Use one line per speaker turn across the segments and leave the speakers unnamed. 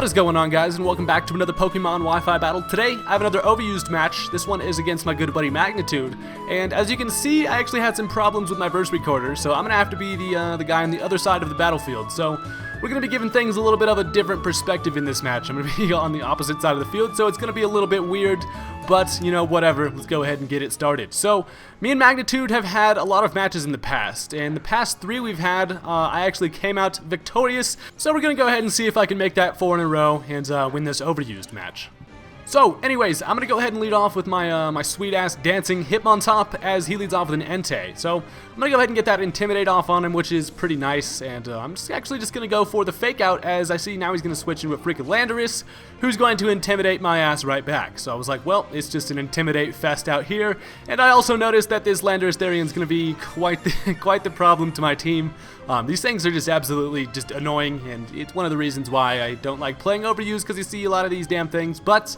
What is going on, guys, and welcome back to another Pokemon Wi-Fi battle. Today, I have another overused match. This one is against my good buddy Magnitude, and as you can see, I actually had some problems with my verse recorder, so I'm gonna have to be the guy on the other side of the battlefield. So we're gonna be giving things a little bit of a different perspective in this match. I'm gonna be on the opposite side of the field, so it's gonna be a little bit weird, but you know, whatever. Let's go ahead and get it started. So me and Magnitude have had a lot of matches in the past, and the past 3 we've had, I actually came out victorious. So we're gonna go ahead and see if I can make that 4 in a row and win this overused match. So, anyways, I'm gonna go ahead and lead off with my my sweet-ass dancing Hitmontop as he leads off with an Entei. So, I'm gonna go ahead and get that Intimidate off on him, which is pretty nice, and I'm actually just gonna go for the Fake Out, as I see now he's gonna switch into a freaking Landorus, who's going to Intimidate my ass right back. So I was like, well, it's just an Intimidate fest out here, and I also noticed that this Landorus Therian's gonna be quite the problem to my team. These things are just absolutely just annoying, and it's one of the reasons why I don't like playing overused, because you see a lot of these damn things. But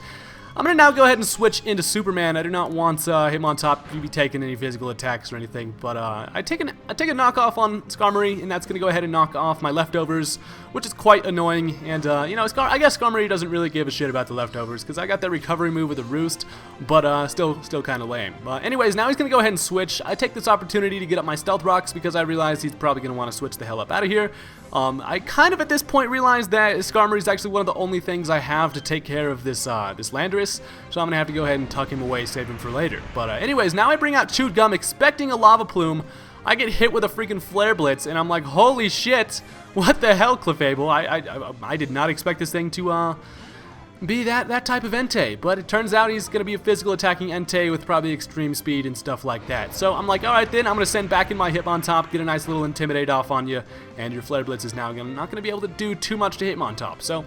I'm going to now go ahead and switch into Superman. I do not want Hitmontop to be taking any physical attacks or anything, but I take a knockoff on Skarmory, and that's going to go ahead and knock off my leftovers, which is quite annoying. And, you know, I guess Skarmory doesn't really give a shit about the leftovers, because I got that recovery move with a Roost, but still kind of lame. Anyways, now he's going to go ahead and switch. I take this opportunity to get up my Stealth Rocks, because I realize he's probably going to want to switch the hell up out of here. I kind of at this point realized that Skarmory is actually one of the only things I have to take care of this this Landorus, so I'm gonna have to go ahead and tuck him away, save him for later. But anyways, now I bring out Chewed Gum, expecting a Lava Plume. I get hit with a freaking Flare Blitz, and I'm like, holy shit! What the hell, Clefable? I did not expect this thing to be that type of Entei, but it turns out he's going to be a physical attacking Entei with probably extreme speed and stuff like that. So I'm like, alright then, I'm going to send back in my Hitmontop, get a nice little Intimidate off on you, and your Flare Blitz is now not going to be able to do too much to Hitmontop. So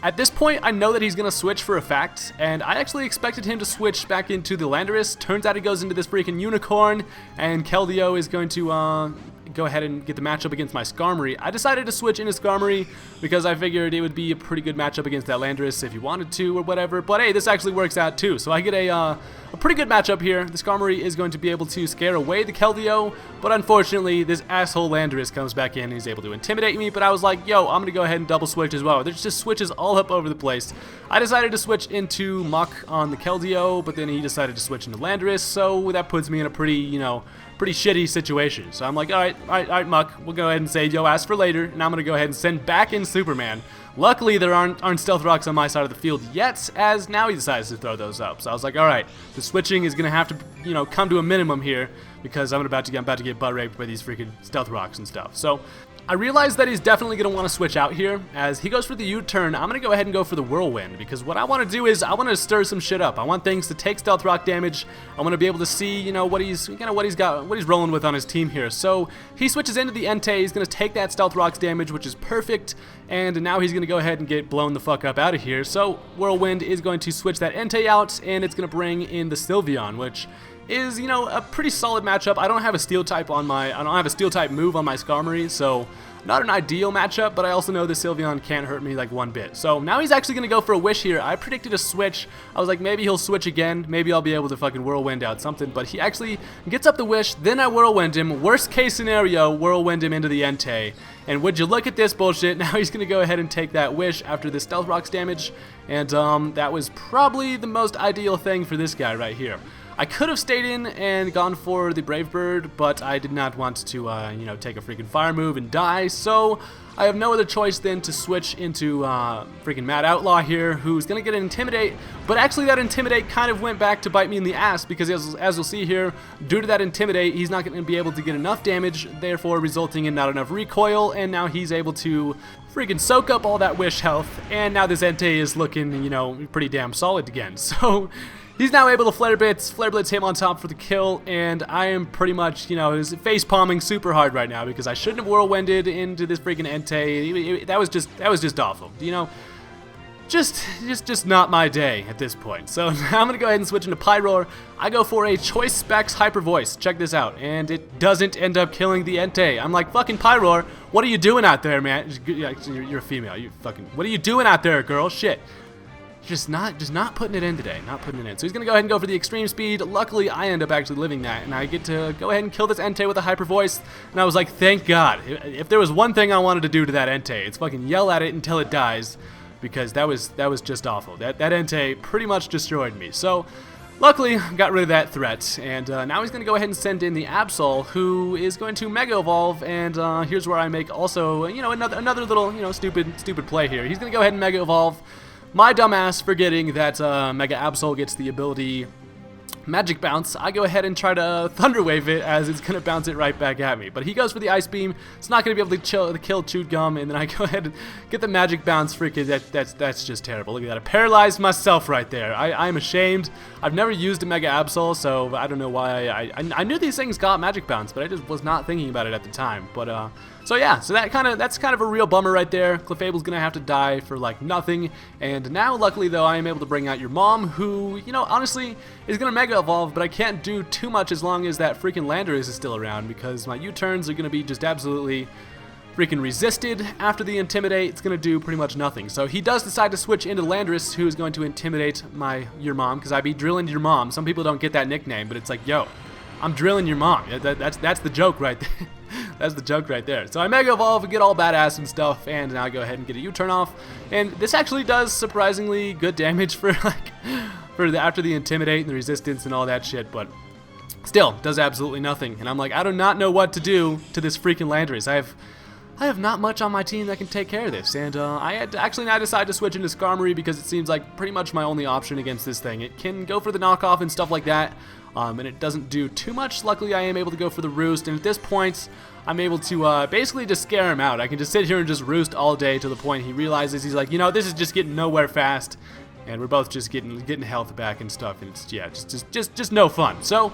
at this point, I know that he's going to switch for a fact, and I actually expected him to switch back into the Landorus. Turns out he goes into this freaking Unicorn, and Keldeo is going to go ahead and get the matchup against my Skarmory. I decided to switch into Skarmory because I figured it would be a pretty good matchup against that Landorus if you wanted to or whatever, but hey, this actually works out too. So I get a pretty good matchup here. The Skarmory is going to be able to scare away the Keldeo, but unfortunately this asshole Landorus comes back in and he's able to intimidate me, but I was like, yo, I'm gonna go ahead and double switch as well. There's just switches all up over the place. I decided to switch into Muck on the Keldeo, but then he decided to switch into Landorus, so that puts me in a pretty, you know, pretty shitty situation. So I'm like, alright, Muck, we'll go ahead and save yo ass for later, and I'm gonna go ahead and send back in Superman. Luckily, there aren't Stealth Rocks on my side of the field yet, as now he decides to throw those up. So I was like, alright, the switching is gonna have to, you know, come to a minimum here, because I'm about to get butt raped by these freaking Stealth Rocks and stuff. So I realized that he's definitely going to want to switch out here. As he goes for the U-turn, I'm going to go ahead and go for the Whirlwind, because what I want to do is I want to stir some shit up. I want things to take Stealth Rock damage. I want to be able to see, you know, what he's rolling with on his team here. So he switches into the Entei. He's going to take that Stealth Rock's damage, which is perfect, and now he's going to go ahead and get blown the fuck up out of here. So Whirlwind is going to switch that Entei out, and it's going to bring in the Sylveon, which is, you know, a pretty solid matchup. I don't have a Steel type move on my Skarmory, so not an ideal matchup, but I also know the Sylveon can't hurt me like one bit. So now he's actually going to go for a Wish here. I predicted a switch. I was like, maybe he'll switch again. Maybe I'll be able to fucking Whirlwind out something, but he actually gets up the Wish, then I Whirlwind him. Worst case scenario, Whirlwind him into the Entei. And would you look at this bullshit, now he's going to go ahead and take that Wish after the Stealth Rocks damage, and that was probably the most ideal thing for this guy right here. I could have stayed in and gone for the Brave Bird, but I did not want to, you know, take a freaking fire move and die, so I have no other choice than to switch into freaking Mad Outlaw here, who's going to get an Intimidate, but actually that Intimidate kind of went back to bite me in the ass, because as you'll see here, due to that Intimidate, he's not going to be able to get enough damage, therefore resulting in not enough recoil, and now he's able to freaking soak up all that Wish health, and now this Entei is looking, you know, pretty damn solid again, so he's now able to Flare Blitz Hitmontop for the kill, and I am pretty much, you know, face palming super hard right now because I shouldn't have Whirlwinded into this freaking Entei. That was just awful, you know. Just not my day at this point. So now I'm gonna go ahead and switch into Pyroar. I go for a Choice Specs Hyper Voice. Check this out, and it doesn't end up killing the Entei. I'm like, fucking Pyroar, what are you doing out there, man? You're a female. You fucking, what are you doing out there, girl? Shit. Just not putting it in today, not putting it in. So he's gonna go ahead and go for the extreme speed. Luckily, I end up actually living that, and I get to go ahead and kill this Entei with a hyper voice. And I was like, thank God. If there was one thing I wanted to do to that Entei, it's fucking yell at it until it dies. because that was just awful. That Entei pretty much destroyed me. So luckily, got rid of that threat, and now he's going to go ahead and send in the Absol, who is going to Mega Evolve, and here's where I make also, you know, another little, you know, stupid play here. He's going to go ahead and Mega Evolve. My dumbass forgetting that Mega Absol gets the ability Magic Bounce. I go ahead and try to Thunder Wave it, as it's going to bounce it right back at me. But he goes for the Ice Beam. It's not going to be able to kill Chewed Gum, and then I go ahead and get the Magic Bounce. Freaking, that's just terrible. Look at that. I paralyzed myself right there. I'm ashamed. I've never used a Mega Absol, so I don't know why. I knew these things got Magic Bounce, but I just was not thinking about it at the time. But so yeah, so that's kind of a real bummer right there. Clefable's gonna have to die for like nothing. And now, luckily though, I am able to bring out your mom, who, you know, honestly is gonna Mega Evolve, but I can't do too much as long as that freaking Landorus is still around, because my U-turns are gonna be just absolutely freaking resisted. After the Intimidate, it's gonna do pretty much nothing. So he does decide to switch into Landorus, who is going to intimidate your mom, because I be drilling your mom. Some people don't get that nickname, but it's like, yo, I'm drilling your mom. That's the joke right there. That's the joke right there. So I Mega Evolve and get all badass and stuff, and now I go ahead and get a U-turn off. And this actually does surprisingly good damage for after the Intimidate and the Resistance and all that shit, but still does absolutely nothing. And I'm like, I do not know what to do to this freaking Landorus. I have not much on my team that can take care of this, and I had to actually now decide to switch into Skarmory, because it seems like pretty much my only option against this thing. It can go for the knockoff and stuff like that, and it doesn't do too much. Luckily, I am able to go for the Roost, and at this point, I'm able to basically just scare him out. I can just sit here and just roost all day to the point he realizes, he's like, you know, this is just getting nowhere fast, and we're both just getting health back and stuff, and it's, yeah, just no fun. So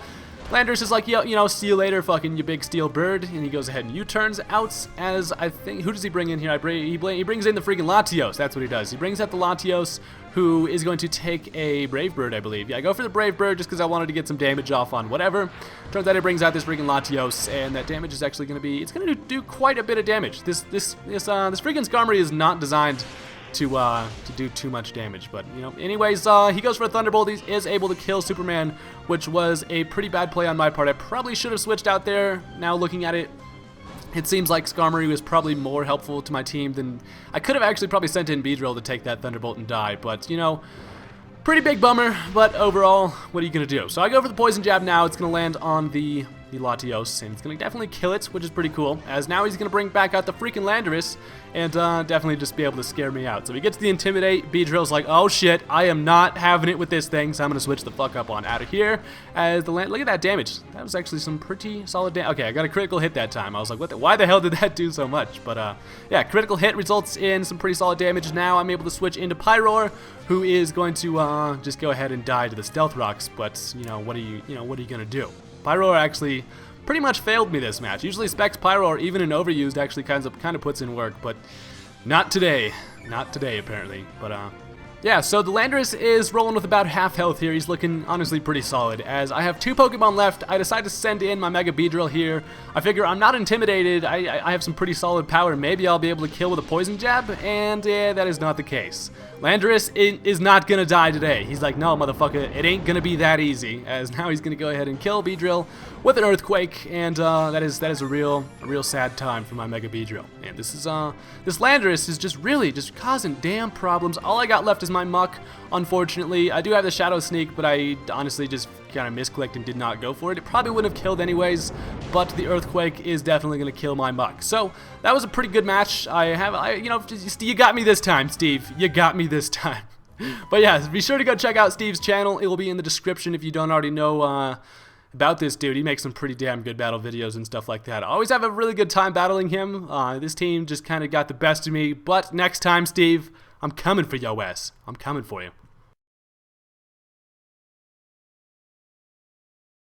Landorus is like, yo, you know, see you later, fucking you big steel bird, and he goes ahead and U-turns out, as I think, who does he bring in here? He brings in the freaking Latios. That's what he does. He brings out the Latios, who is going to take a Brave Bird, I believe. Yeah, I go for the Brave Bird just because I wanted to get some damage off on whatever. Turns out he brings out this freaking Latios, and that damage is actually going to be, it's going to do quite a bit of damage. This freaking Skarmory is not designed to do too much damage, but you know, anyways, he goes for a Thunderbolt. He is able to kill Superman, which was a pretty bad play on my part. I probably should have switched out there. Now looking at it, it seems like Skarmory was probably more helpful to my team than I could have actually probably sent in Beedrill to take that Thunderbolt and die, but you know, pretty big bummer. But overall, what are you gonna do? So I go for the Poison Jab now. It's gonna land on the Latios, and it's going to definitely kill it, which is pretty cool, as now he's going to bring back out the freaking Landorus, and definitely just be able to scare me out. So he gets the Intimidate. Beedrill's like, oh shit, I am not having it with this thing, so I'm going to switch the fuck up on out of here, as the look at that damage. That was actually some pretty solid damage. Okay, I got a critical hit that time. I was like, why the hell did that do so much? But yeah, critical hit results in some pretty solid damage. Now I'm able to switch into Pyroar, who is going to just go ahead and die to the Stealth Rocks, but you know, what are you going to do? Pyroar actually pretty much failed me this match. Usually Specs Pyroar, even in overused, actually kind of puts in work, but not today. Not today, apparently. But yeah, so the Landorus is rolling with about half health here. He's looking honestly pretty solid. As I have 2 Pokemon left, I decide to send in my Mega Beedrill here. I figure I'm not intimidated. I have some pretty solid power. Maybe I'll be able to kill with a Poison Jab, and yeah, that is not the case. Landorus is not gonna die today. He's like, no, motherfucker, it ain't gonna be that easy. As now he's gonna go ahead and kill Beedrill with an Earthquake, and that is a real sad time for my Mega Beedrill. And this Landorus is just really just causing damn problems. All I got left is my Muck. Unfortunately, I do have the Shadow Sneak, but I honestly just kind of misclicked and did not go for it. It probably wouldn't have killed anyways, but the Earthquake is definitely going to kill my Muck. So that was a pretty good match. You know, you got me this time, Steve. You got me this time. But yeah, be sure to go check out Steve's channel. It will be in the description if you don't already know about this dude. He makes some pretty damn good battle videos and stuff like that. I always have a really good time battling him. This team just kind of got the best of me, but next time, Steve, I'm coming for your ass. I'm coming for you.